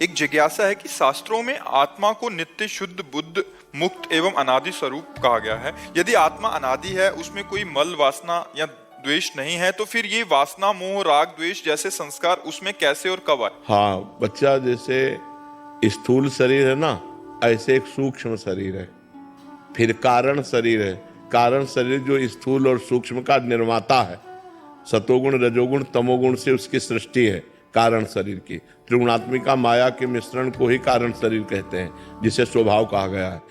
एक जिज्ञासा है कि शास्त्रों में आत्मा को नित्य, शुद्ध, बुद्ध, मुक्त एवं अनादि स्वरूप कहा गया है। यदि आत्मा अनादि है, उसमें कोई मल, वासना या द्वेष नहीं है, तो फिर ये वासना, मोह, राग, द्वेष जैसे संस्कार उसमें कैसे और कब आए? हाँ बच्चा, जैसे स्थूल शरीर है ना, ऐसे एक सूक्ष्म शरीर है, फिर कारण शरीर है। कारण शरीर जो स्थूल और सूक्ष्म का निर्माता है, सतोगुण, रजोगुण, तमोगुण से उसकी सृष्टि है। कारण शरीर की त्रिगुणात्मिका माया के मिश्रण को ही कारण शरीर कहते हैं, जिसे स्वभाव कहा गया है।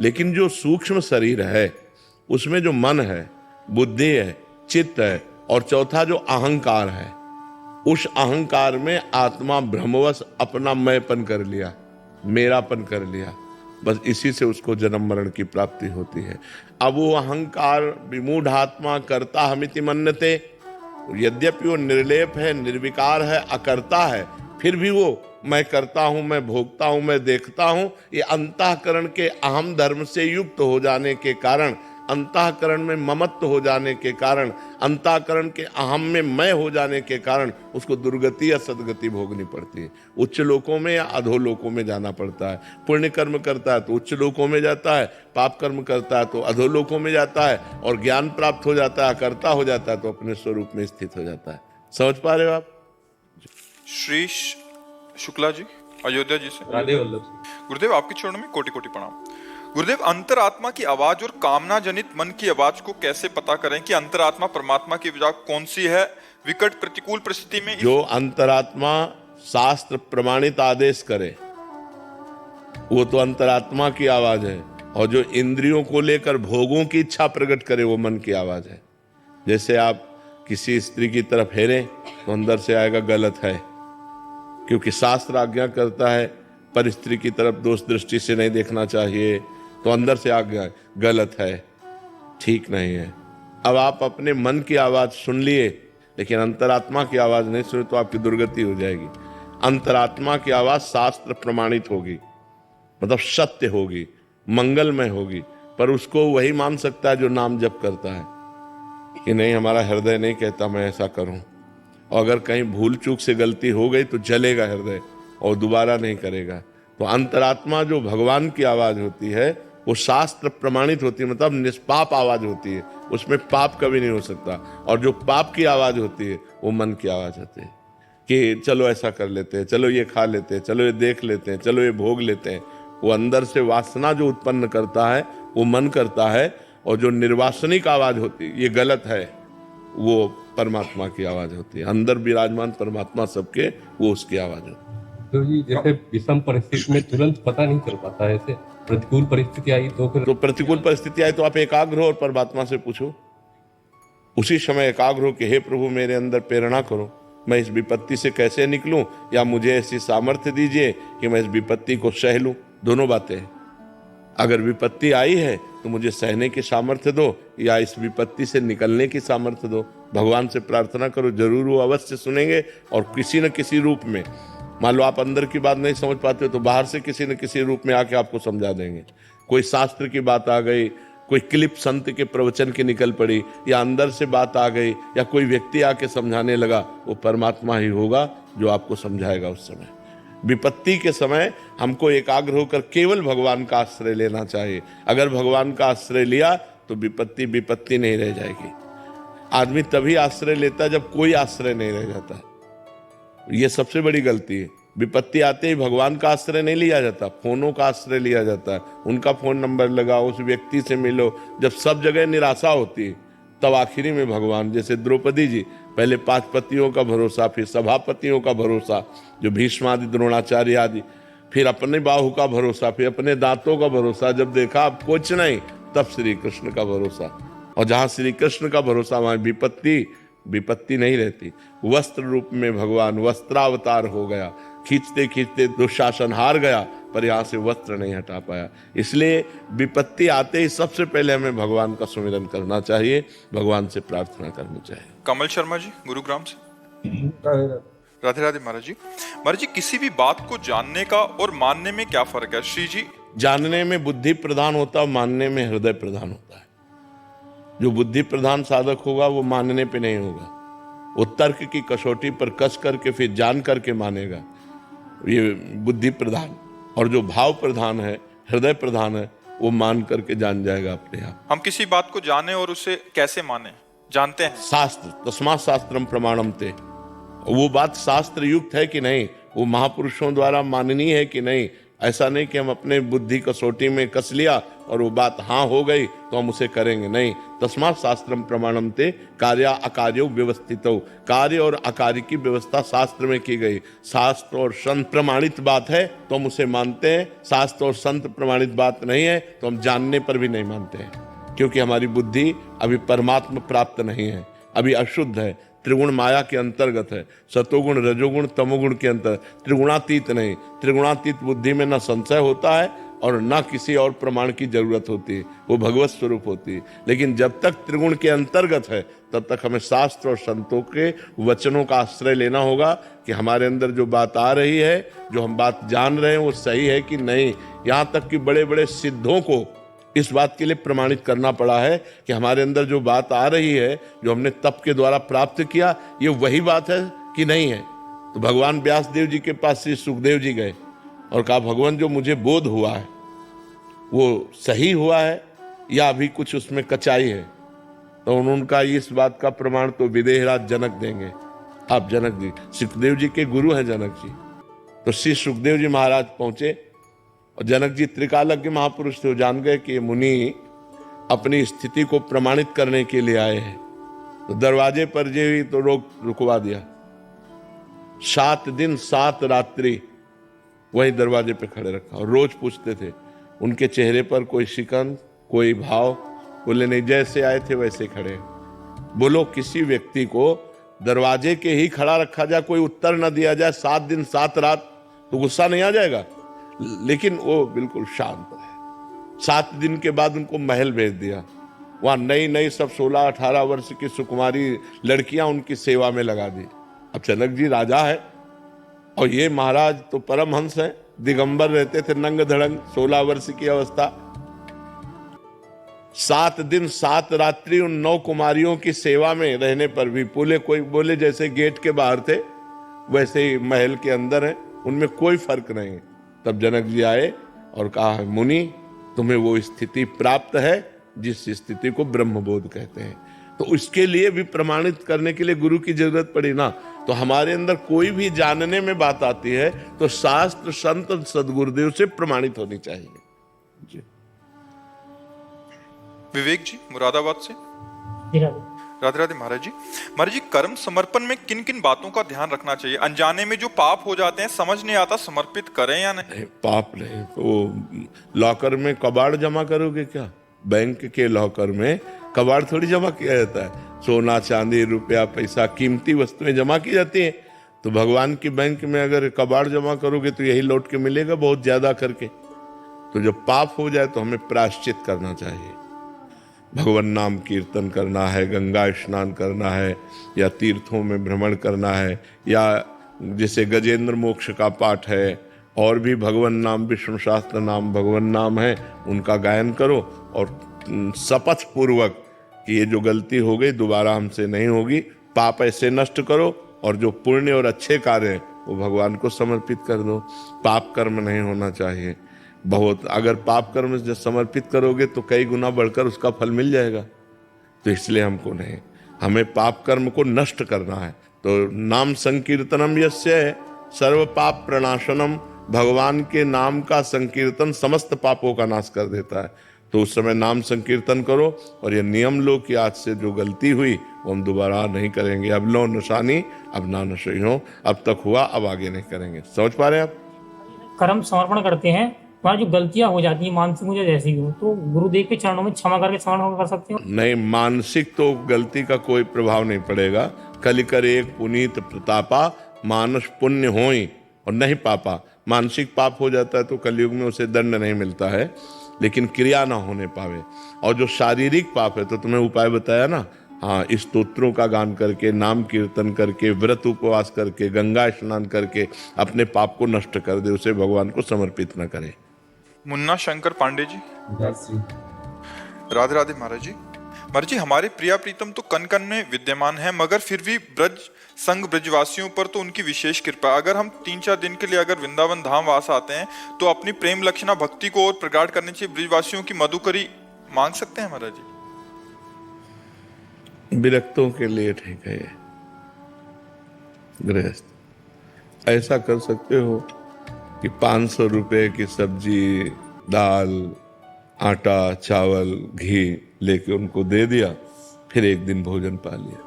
लेकिन जो सूक्ष्म शरीर है, उसमें जो मन है, बुद्धि है, चित्त है, और चौथा जो अहंकार है, उस अहंकार में आत्मा भ्रमवश अपना मैंपन कर लिया, मेरापन कर लिया। बस इसी से उसको जन्म मरण की प्राप्ति होती है। अब वो अहंकार विमूढ़ आत्मा करता हमिति मन्यते, यद्यपि वो निर्लेप है, निर्विकार है, अकर्ता है, फिर भी वो मैं करता हूं, मैं भोगता हूं, मैं देखता हूं, ये अंतःकरण के अहम धर्म से युक्त हो जाने के कारण, अंतःकरण में ममत्व हो जाने के कारण, अंतःकरण के अहम में मैं हो जाने के कारण उसको दुर्गति या सदगति भोगनी पड़ती है। उच्च लोकों में या अधोलोकों में जाना पड़ता है। पुण्य कर्म करता है तो उच्च लोकों में जाता है, पाप कर्म करता है तो अधोलोकों में जाता है, और ज्ञान प्राप्त हो जाता है, कर्ता हो जाता है तो अपने स्वरूप में स्थित हो जाता है। समझ पा रहे हो आप? श्री शुक्ला जी, अयोध्या जी से। राधे वल्लभ। गुरुदेव, आपके चरणों में कोटि कोटि प्रणाम। गुरुदेव, अंतरात्मा की आवाज और कामना जनित मन की आवाज को कैसे पता करें कि अंतरात्मा परमात्मा की आवाज कौन सी है? विकट प्रतिकूल परिस्थिति में जो अंतरात्मा शास्त्र प्रमाणित आदेश करे वो तो अंतरात्मा की आवाज है, और जो इंद्रियों को लेकर भोगों की इच्छा प्रकट करे वो मन की आवाज है। जैसे आप किसी स्त्री की तरफ हेरे तो अंदर से आएगा गलत है, क्योंकि शास्त्र आज्ञा करता है पर स्त्री की तरफ दोष दृष्टि से नहीं देखना चाहिए, तो अंदर से आज्ञा गलत है, ठीक नहीं है। अब आप अपने मन की आवाज सुन लिए लेकिन अंतरात्मा की आवाज नहीं सुने तो आपकी दुर्गति हो जाएगी। अंतरात्मा की आवाज शास्त्र प्रमाणित होगी, मतलब सत्य होगी, मंगलमय होगी, पर उसको वही मान सकता है जो नाम जप करता है कि नहीं, हमारा हृदय नहीं कहता मैं ऐसा करूं। और अगर कहीं भूल चूक से गलती हो गई तो जलेगा हृदय और दोबारा नहीं करेगा। तो अंतरात्मा जो भगवान की आवाज होती है वो शास्त्र प्रमाणित होती है, मतलब निष्पाप आवाज होती है, उसमें पाप कभी नहीं हो सकता। और जो पाप की आवाज होती है वो मन की आवाज होती है कि चलो ऐसा कर लेते हैं, चलो ये खा लेते हैं, चलो ये देख लेते हैं, चलो ये भोग लेते हैं। वो अंदर से वासना जो उत्पन्न करता है वो मन करता है, और जो निर्वासनिक आवाज होती है ये गलत है, वो परमात्मा की आवाज होती है। अंदर विराजमान परमात्मा सबके, वो उसकी आवाज होती है। तो जी जैसे विषम परिस्थिति में तुरंत पता नहीं चल पाता है, ऐसे प्रतिकूल परिस्थिति आई तो फिर? तो प्रतिकूल परिस्थिति आई तो आप एकाग्र हो और परमात्मा से पूछो, उसी समय एकाग्र हो कि हे प्रभु मेरे अंदर प्रेरणा करो, मैं इस विपत्ति से कैसे निकलूं, या मुझे ऐसी सामर्थ्य दीजिए कि मैं इस विपत्ति को सह लूं। दोनों बातें हैं। अगर विपत्ति आई है तो मुझे सहने की सामर्थ्य दो, या इस विपत्ति से निकलने की सामर्थ्य दो। भगवान से प्रार्थना करो, जरूर वो अवश्य सुनेंगे, और किसी न किसी रूप में। मान लो आप अंदर की बात नहीं समझ पाते हो तो बाहर से किसी न किसी रूप में आके आपको समझा देंगे। कोई शास्त्र की बात आ गई, कोई क्लिप संत के प्रवचन की निकल पड़ी, या अंदर से बात आ गई, या कोई व्यक्ति आके समझाने लगा, वो परमात्मा ही होगा जो आपको समझाएगा उस समय। विपत्ति के समय हमको एकाग्र होकर केवल भगवान का आश्रय लेना चाहिए। अगर भगवान का आश्रय लिया तो विपत्ति विपत्ति नहीं रह जाएगी। आदमी तभी आश्रय लेता है जब कोई आश्रय नहीं रह जाता। ये सबसे बड़ी गलती है। विपत्ति आते ही भगवान का आश्रय नहीं लिया जाता, फोनों का आश्रय लिया जाता है। उनका फोन नंबर लगाओ, उस व्यक्ति से मिलो। जब सब जगह निराशा होती है तब आखिरी में भगवान, जैसे द्रौपदी जी, पहले 5 पतियों का भरोसा, फिर सभापतियों का भरोसा जो भीष्म आदि, द्रोणाचार्य आदि, फिर अपने बाहु का भरोसा, फिर अपने दांतों का भरोसा। जब देखा अब कुछ नहीं, तब श्री कृष्ण का भरोसा। और जहां श्री कृष्ण का भरोसा वहां विपत्ति नहीं रहती। वस्त्र रूप में भगवान वस्त्रावतार हो गया, खींचते खींचते दुशासन हार गया, पर यहाँ से वस्त्र नहीं हटा पाया। इसलिए विपत्ति आते ही सबसे पहले हमें भगवान का सुमिरन करना चाहिए, भगवान से प्रार्थना करनी चाहिए। कमल शर्मा जी, गुरुग्राम से। राधे राधे महाराज जी। महाराज जी, किसी भी बात को जानने का और मानने में क्या फर्क है? श्री जी, जानने में बुद्धि प्रधान होता है, मानने में हृदय प्रधान होता है। जो बुद्धि प्रधान साधक होगा वो मानने पे नहीं होगा, वो तर्क की कसौटी पर कस करके फिर जान करके मानेगा। ये बुद्धि प्रधान, और जो भाव प्रधान है, हृदय प्रधान है, वो मान करके जान जाएगा अपने आप। हम किसी बात को जाने और उसे कैसे माने, जानते हैं? शास्त्र, तस्मात् शास्त्रम प्रमाणम ते, वो बात शास्त्र युक्त है कि नहीं, वो महापुरुषों द्वारा माननीय है कि नहीं। ऐसा नहीं कि हम अपने बुद्धि कसौटी में कस लिया और वो बात हाँ हो गई तो हम उसे करेंगे, नहीं। तस्मात् शास्त्रम प्रमाणम ते कार्य अकार्यो व्यवस्थितो, कार्य और अकार्य की व्यवस्था शास्त्र में की गई। शास्त्र और संत प्रमाणित बात है तो हम उसे मानते हैं, शास्त्र और संत प्रमाणित बात नहीं है तो हम जानने पर भी नहीं मानते हैं, क्योंकि हमारी बुद्धि अभी परमात्मा प्राप्त नहीं है, अभी अशुद्ध है, त्रिगुण माया के अंतर्गत है, सतोगुण रजोगुण तमोगुण के अंतर, त्रिगुणातीत नहीं। त्रिगुणातीत बुद्धि में न संशय होता है और न किसी और प्रमाण की जरूरत होती है, वो भगवत स्वरूप होती है। लेकिन जब तक त्रिगुण के अंतर्गत है तब तक हमें शास्त्र और संतों के वचनों का आश्रय लेना होगा कि हमारे अंदर जो बात आ रही है, जो हम बात जान रहे हैं, वो सही है कि नहीं। यहाँ तक कि बड़े बड़े सिद्धों को इस बात के लिए प्रमाणित करना पड़ा है कि हमारे अंदर जो बात आ रही है, जो हमने तप के द्वारा प्राप्त किया, ये वही बात है कि नहीं है। तो भगवान व्यास देव जी के पास श्री सुखदेव जी गए और कहा, भगवान जो मुझे बोध हुआ है वो सही हुआ है या अभी कुछ उसमें कचाई है? तो उन्होंने कहा, इस बात का प्रमाण तो विदेहराज जनक देंगे। आप जनक जी, सुखदेव जी के गुरु हैं जनक जी। तो श्री सुखदेव जी महाराज पहुंचे और जनक जी त्रिकालज्ञ महापुरुष थे, वो जान गए कि ये मुनि अपनी स्थिति को प्रमाणित करने के लिए आए हैं। तो दरवाजे पर जे हुई तो रुकवा दिया। 7 दिन 7 रात्रि वही दरवाजे पे खड़े रखा और रोज पूछते थे। उनके चेहरे पर कोई शिकन, कोई भाव, बोले नहीं, जैसे आए थे वैसे खड़े। बोलो, किसी व्यक्ति को दरवाजे के ही खड़ा रखा जाए, कोई उत्तर न दिया जाए 7 दिन 7 रात, तो गुस्सा नहीं आ जाएगा? लेकिन वो बिल्कुल शांत है। 7 दिन के बाद उनको महल भेज दिया। वहां नई नई सब 16-18 वर्ष की सुकुमारी लड़कियां उनकी सेवा में लगा दी। अब जनक जी राजा है और ये महाराज तो परमहंस है, दिगंबर रहते थे, नंग धड़ंग, 16 वर्ष की अवस्था। 7 दिन 7 रात्रि उन 9 कुमारियों की सेवा में रहने पर भी बोले जैसे गेट के बाहर थे वैसे ही महल के अंदर है, उनमें कोई फर्क नहीं। तब जनक जी आए और कहा, मुनि तुम्हें वो स्थिति प्राप्त है जिस स्थिति को ब्रह्मबोध कहते हैं। तो उसके लिए भी प्रमाणित करने के लिए गुरु की जरूरत पड़ी ना। तो हमारे अंदर कोई भी जानने में बात आती है तो शास्त्र संत सदगुरुदेव से प्रमाणित होनी चाहिए जी। विवेक जी मुरादाबाद से। राधे राधे महाराज जी। महाराज जी, कर्म समर्पण में किन किन बातों का ध्यान रखना चाहिए? अनजाने में जो पाप हो जाते हैं, समझ नहीं आता समर्पित करें या नहीं। पाप नहीं तो लॉकर में कबाड़ जमा करोगे क्या? बैंक के लॉकर में कबाड़ थोड़ी जमा किया जाता है। सोना चांदी रुपया पैसा कीमती वस्तुएं जमा की जाती हैं। तो भगवान की बैंक में अगर कबाड़ जमा करोगे तो यही लौट के मिलेगा बहुत ज्यादा करके। तो जब पाप हो जाए तो हमें प्रायश्चित करना चाहिए। भगवान नाम कीर्तन करना है, गंगा स्नान करना है, या तीर्थों में भ्रमण करना है, या जैसे गजेंद्र मोक्ष का पाठ है, और भी भगवान नाम, विष्णु शास्त्र नाम भगवान नाम है, उनका गायन करो और शपथ पूर्वक कि ये जो गलती हो गई दोबारा हमसे नहीं होगी। पाप ऐसे नष्ट करो और जो पुण्य और अच्छे कार्य हैं वो भगवान को समर्पित कर दो। पाप कर्म नहीं होना चाहिए। बहुत अगर पाप कर्म जब समर्पित करोगे तो कई गुना बढ़कर उसका फल मिल जाएगा। तो इसलिए हमको नहीं, हमें पाप कर्म को नष्ट करना है। तो नाम संकीर्तनम यस्य सर्व पाप प्रणाशनम, भगवान के नाम का संकीर्तन समस्त पापों का नाश कर देता है। तो उस समय नाम संकीर्तन करो और ये नियम लो कि आज से जो गलती हुई वो हम दोबारा नहीं करेंगे। अब लो निशानी, अब ना नशे हो, अब तक हुआ अब आगे नहीं करेंगे। समझ पा रहे हैं आप? कर्म समर्पण करते हैं, वहाँ जो गलतियां हो जाती है मानसिक मुझे जैसी हो, तो गुरुदेव के चरणों में क्षमा करके समर्पण कर सकते हो? नहीं, मानसिक तो गलती का कोई प्रभाव नहीं पड़ेगा। कलि करे एक पुनीत प्रतापा, मानस पुण्य होई और नहीं पापा। मानसिक पाप हो जाता है तो कलयुग में उसे दंड नहीं मिलता है, लेकिन क्रिया ना होने पावे। और जो शारीरिक पाप है तो तुम्हें उपाय बताया ना, हाँ, इस स्तोत्रों का गान करके, नाम कीर्तन करके, व्रत उपवास करके, गंगा स्नान करके अपने पाप को नष्ट कर दे, उसे भगवान को समर्पित न करे। मुन्ना शंकर पांडे जी। राधे राधे महाराज जी। महाराज जी, हमारे प्रिया प्रीतम तो कण कण में विद्यमान है, मगर फिर भी ब्रज संग ब्रजवासियों पर तो उनकी विशेष कृपा। अगर हम 3-4 दिन के लिए अगर वृंदावन धाम वास आते हैं तो अपनी प्रेम लक्षणा भक्ति को और प्रगाढ़ करने से ब्रजवासियों की मधुकरी मांग सकते हैं महाराज जी? विरक्तों के लिए ठीक है ये। गृहस्थ ऐसा कर सकते हो कि 500 रुपए की सब्जी, दाल, आटा, चावल, घी लेके उनको दे दिया, फिर एक दिन भोजन पा लिया।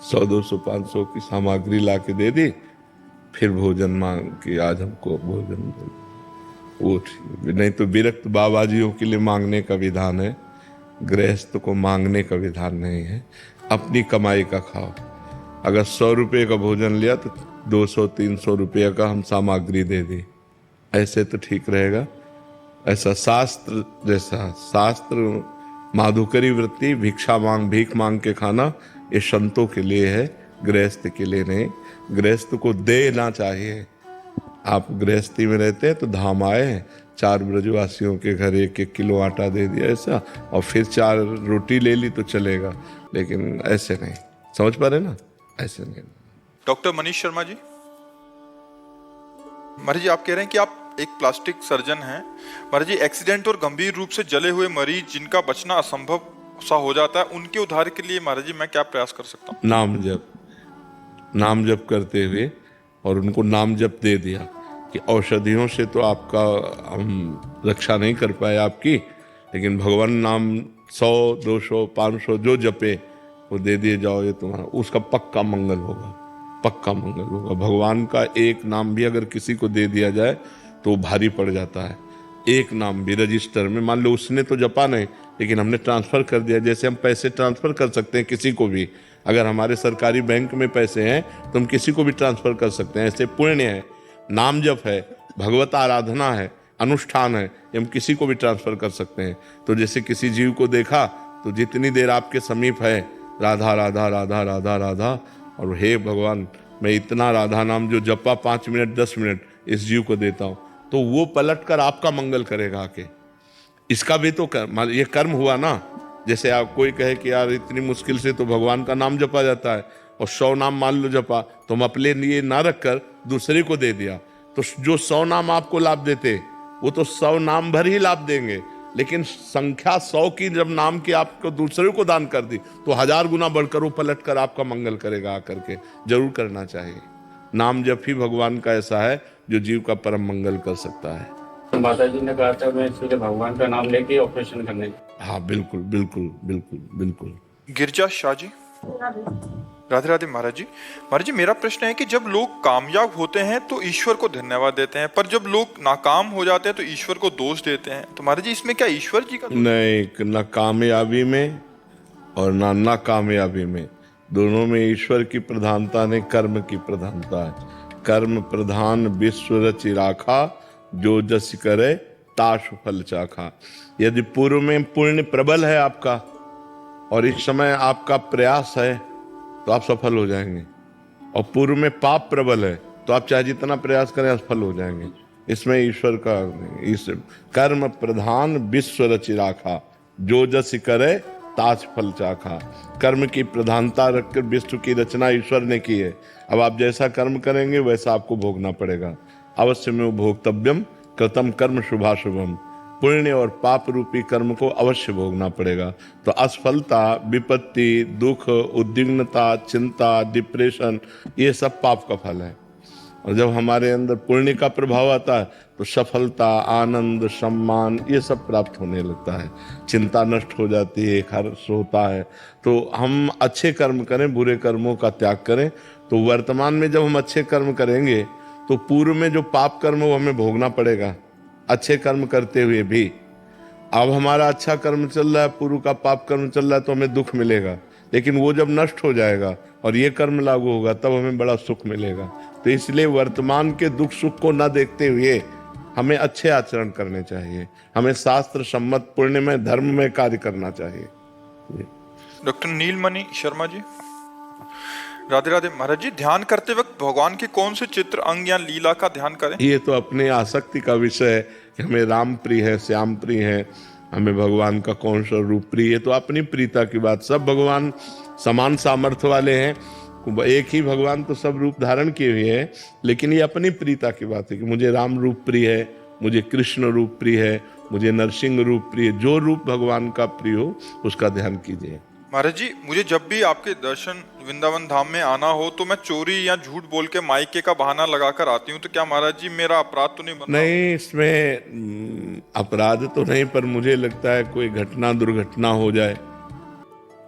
100, 200, 500 की सामग्री ला के दे दी, फिर भोजन मांग कि आज हमको भोजन दो। वो ठीक। नहीं तो विरक्त बाबाजियों के लिए मांगने का विधान है, गृहस्थ को मांगने का विधान नहीं है। अपनी कमाई का खाओ। अगर 100 रुपये का भोजन लिया तो 200-300 रुपये का हम सामग्री दे दी, ऐसे तो ठीक रहेगा। ऐसा शास्त्र जैसा शास्त्र माधुकरी वृत्ति, भिक्षा मांग, भीख मांग के खाना, ये संतों के लिए है, गृहस्थ के लिए नहीं। गृहस्थ को देना चाहिए। आप गृहस्थी में रहते हैं तो धाम आए हैं, 4 ब्रजवासियों के घर 1-1 किलो आटा दे दिया ऐसा, और फिर 4 रोटी ले ली तो चलेगा, लेकिन ऐसे नहीं। समझ पा रहे ना? ऐसे नहीं। डॉक्टर मनीष शर्मा जी, महाराज जी आप कह रहे हैं कि आप एक प्लास्टिक सर्जन हैं। महाराज जी, एक्सीडेंट और गंभीर रूप से जले हुए मरीज जिनका बचना असंभव सा हो जाता है, उनके उद्धार के लिए महाराज जी मैं क्या प्रयास कर सकता हूँ? नाम जप करते हुए, और उनको नाम जप दे दिया कि औषधियों से तो आपका हम रक्षा नहीं कर पाए आपकी, लेकिन भगवान नाम 100, 200, 500 जो जपे वो दे दिए जाओ, ये तुम्हारा उसका पक्का मंगल होगा, पक्का मंगल होगा। भगवान का एक नाम भी अगर किसी को दे दिया जाए तो भारी पड़ जाता है। एक नाम भी रजिस्टर में, मान लो उसने तो जपा नहीं, लेकिन हमने ट्रांसफर कर दिया। जैसे हम पैसे ट्रांसफर कर सकते हैं किसी को भी, अगर हमारे सरकारी बैंक में पैसे हैं तो हम किसी को भी ट्रांसफर कर सकते हैं। ऐसे पुण्य है, नाम जप है, भगवत आराधना है, अनुष्ठान है, हम किसी को भी ट्रांसफर कर सकते हैं। तो जैसे किसी जीव को देखा तो जितनी देर आपके समीप है, राधा राधा राधा राधा राधा, और हे भगवान मैं इतना राधा नाम जो जपा 5 मिनट 10 मिनट इस जीव को देता हूँ, तो वो पलट कर आपका मंगल करेगा आके। इसका भी तो ये कर्म हुआ ना। जैसे आप कोई कहे कि यार इतनी मुश्किल से तो भगवान का नाम जपा जाता है, और 100 नाम मान लो जपा, तो हम अपने लिए ना रख कर दूसरे को दे दिया, तो जो 100 नाम आपको लाभ देते वो तो 100 नाम भर ही लाभ देंगे, लेकिन संख्या 100 की जब नाम की आपको दूसरे को दान कर दी तो 1000 गुना बढ़कर वो पलट कर आपका मंगल करेगा आकर के। जरूर करना चाहिए। नाम जप ही भगवान का ऐसा है जो जीव का परम मंगल कर सकता है। माता जी ने कहा था मैं इसलिए भगवान का नाम लेके ऑपरेशन करने। हाँ बिल्कुल बिल्कुल बिल्कुल बिल्कुल। गिरजा शाह जी, राधे राधे महाराज जी। महाराज जी मेरा प्रश्न है कि जब लोग कामयाब होते हैं तो ईश्वर को धन्यवाद देते हैं, पर जब लोग नाकाम हो जाते हैं तो ईश्वर को दोष देते हैं, तो महाराज जी इसमें क्या ईश्वर जी का? नहीं, ना कामयाबी में और ना नाकामयाबी में, दोनों में ईश्वर की प्रधानता नहीं, कर्म की प्रधानता है। कर्म प्रधान विश्व रचि राखा, जो जस करे ताश फल चाखा। यदि पूर्व में पुण्य प्रबल है आपका और इस समय आपका प्रयास है तो आप सफल हो जाएंगे, और पूर्व में पाप प्रबल है तो आप चाहे जितना प्रयास करें असफल हो जाएंगे। इसमें ईश्वर का इस कर्म प्रधान विश्व रचि राखा, जो जस करे ताज फल चाखा। कर्म की प्रधानता रखकर विश्व की रचना ईश्वर ने की है। अब आप जैसा कर्म करेंगे वैसा आपको भोगना पड़ेगा। अवश्य में भोक्तव्यम कृतम कर्म शुभाशुभम। पुण्य और पाप रूपी कर्म को अवश्य भोगना पड़ेगा। तो असफलता, विपत्ति, दुख, उद्विग्नता, चिंता, डिप्रेशन, ये सब पाप का फल है। और जब हमारे अंदर पुण्य का प्रभाव आता है तो सफलता, आनंद, सम्मान ये सब प्राप्त होने लगता है। चिंता नष्ट हो जाती है, हर्ष होता है। तो हम अच्छे कर्म करें, बुरे कर्मों का त्याग करें। तो वर्तमान में जब हम अच्छे कर्म करेंगे तो पूर्व में जो पाप कर्म वो हमें भोगना पड़ेगा, अच्छे कर्म करते हुए भी। अब हमारा अच्छा कर्म चल रहा है, पूर्व का पाप कर्म चल रहा है, तो हमें दुख मिलेगा। लेकिन वो जब नष्ट हो जाएगा और ये कर्म लागू होगा तब हमें बड़ा सुख मिलेगा। तो इसलिए वर्तमान के दुख सुख को न देखते हुए हमें अच्छे आचरण करने चाहिए। हमें शास्त्र सम्मत पुण्य में, धर्म में कार्य करना चाहिए। डॉक्टर नीलमणि शर्मा जी, राधे राधे महाराज जी। ध्यान करते वक्त भगवान के कौन से चित्र, अंग या लीला का ध्यान करें? ये तो अपने आसक्ति का विषय है कि हमें राम प्रिय है, श्याम प्रिय है, हमें भगवान का कौन सा रूप प्रिय है, तो अपनी प्रियता की बात। सब भगवान समान सामर्थ्य वाले हैं, एक ही भगवान तो सब रूप धारण किए हुए हैं, लेकिन ये अपनी प्रियता की बात है कि मुझे राम रूप प्रिय है, मुझे कृष्ण रूप प्रिय है, मुझे नरसिंह रूप प्रिय। जो रूप भगवान का प्रिय हो उसका ध्यान कीजिए। महाराज जी, मुझे जब भी आपके दर्शन वृंदावन धाम में आना हो तो मैं चोरी या झूठ बोल के मायके का बहाना लगाकर आती हूँ, तो क्या महाराज जी मेरा अपराध तो नहीं बनता? नहीं, इसमें अपराध तो नहीं, पर मुझे लगता है कोई घटना दुर्घटना हो जाए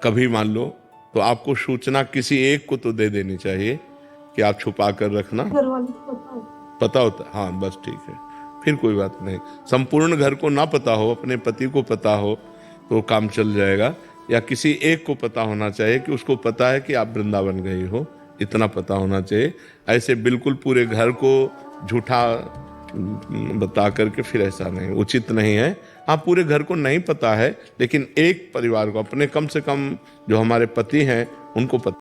कभी मान लो, तो आपको सूचना किसी एक को तो दे देनी चाहिए कि आप छुपा कर रखना। पता होता है, हाँ बस ठीक है, फिर कोई बात नहीं। संपूर्ण घर को ना पता हो, अपने पति को पता हो तो काम चल जाएगा, या किसी एक को पता होना चाहिए कि उसको पता है कि आप वृंदावन गए हो, इतना पता होना चाहिए। ऐसे बिल्कुल पूरे घर को झूठा बता करके फिर ऐसा नहीं, उचित नहीं है। हाँ, पूरे घर को नहीं पता है, लेकिन एक परिवार को, अपने कम से कम जो हमारे पति हैं उनको पता